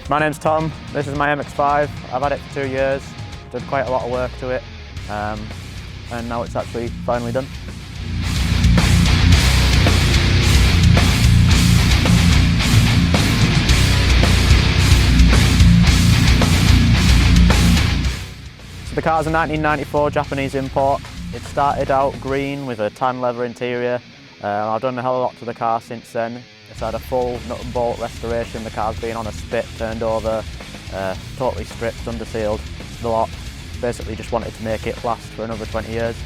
My name's Tom, this is my MX5. I've had it for 2 years, did quite a lot of work to it, and now it's actually finally done. So the car's a 1994 Japanese import. It started out green with a tan leather interior. I've done a hell of a lot to the car since then. It's had a full nut and bolt restoration. The car's been on a spit, turned over, totally stripped, undersealed, the lot. Basically just wanted to make it last for another 20 years,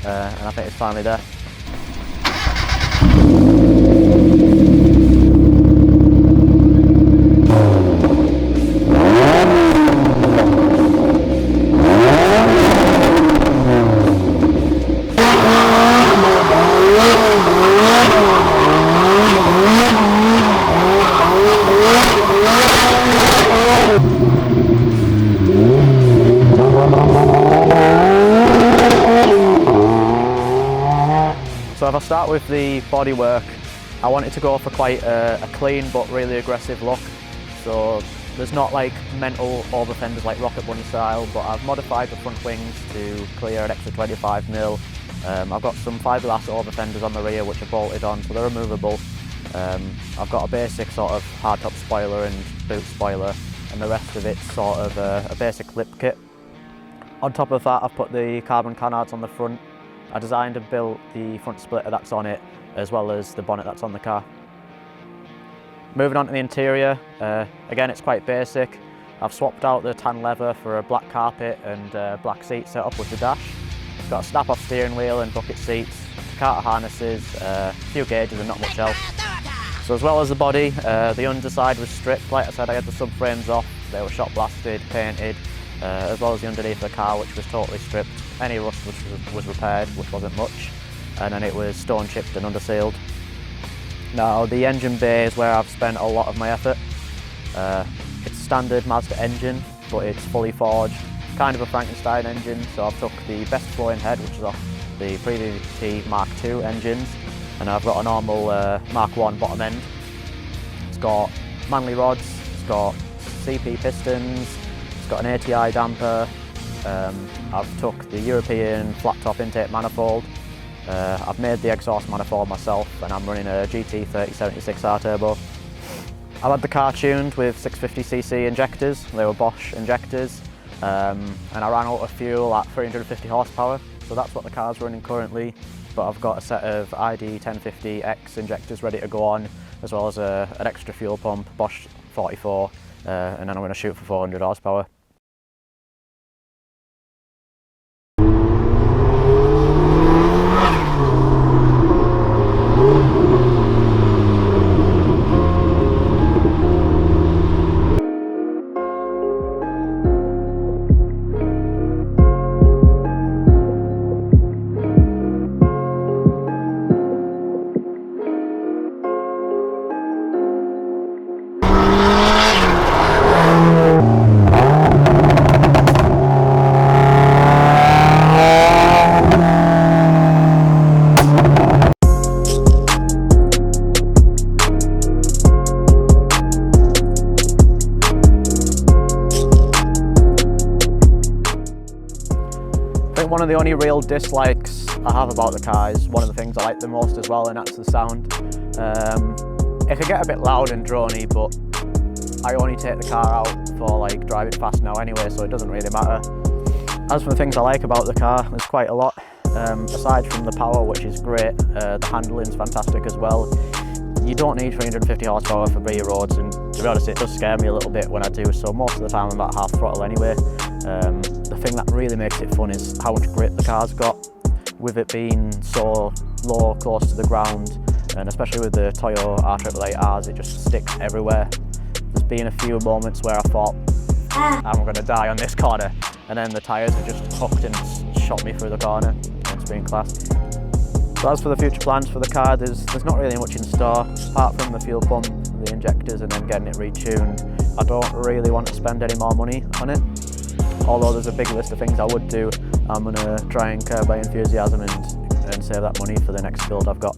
and I think it's finally there. So if I start with the bodywork, I wanted to go for quite a clean but really aggressive look. So there's not like mental over fenders like Rocket Bunny style, but I've modified the front wings to clear an extra 25mm. I've got some fiberglass over fenders on the rear which are bolted on, so they're removable. I've got a basic sort of hardtop spoiler and boot spoiler, and the rest of it's sort of a basic lip kit. On top of that, I've put the carbon canards on the front. I designed and built the front splitter that's on it, as well as the bonnet that's on the car. Moving on to the interior, again it's quite basic. I've swapped out the tan leather for a black carpet and black seat set up with the dash. It's got a snap-off steering wheel and bucket seats, carter harnesses, a few gauges and not much else. So as well as the body, the underside was stripped. Like I said, I had the subframes off, they were shot blasted, painted, as well as the underneath of the car, which was totally stripped. Any rust was repaired, which wasn't much, and then it was stone chipped and undersealed. Now the engine bay is where I've spent a lot of my effort. It's a standard Mazda engine, but it's fully forged, kind of a Frankenstein engine, so I've took the best flowing head, which is off the previous Mark II engines, and I've got a normal Mark I bottom end. It's got Manley rods, it's got CP pistons, it's got an ATI damper. I've took the European flat top intake manifold. I've made the exhaust manifold myself, and I'm running a GT 3076R turbo. I've had the car tuned with 650cc injectors. They were Bosch injectors, and I ran out of fuel at 350 horsepower, so that's what the car's running currently. But I've got a set of ID 1050X injectors ready to go on, as well as an extra fuel pump, Bosch 44, and then I'm going to shoot for 400 horsepower. One of the only real dislikes I have about the car is one of the things I like the most as well, and that's the sound. It can get a bit loud and drony, but I only take the car out for like driving fast now anyway, so it doesn't really matter. As for the things I like about the car, there's quite a lot. Aside from the power, which is great, the handling's fantastic as well. You don't need 350 horsepower for B roads, and to be honest it does scare me a little bit when I do, so most of the time I'm about half throttle anyway. The thing that really makes it fun is how much grip the car's got, with it being so low, close to the ground, and especially with the Toyo R888Rs, it just sticks everywhere. There's been a few moments where I thought, I'm going to die on this corner, and then the tyres have just hooked and shot me through the corner. It's been class. So as for the future plans for the car, there's not really much in store, apart from the fuel pump, the injectors, and then getting it retuned. I don't really want to spend any more money on it. Although there's a big list of things I would do, I'm going to try and curb my enthusiasm and save that money for the next build I've got.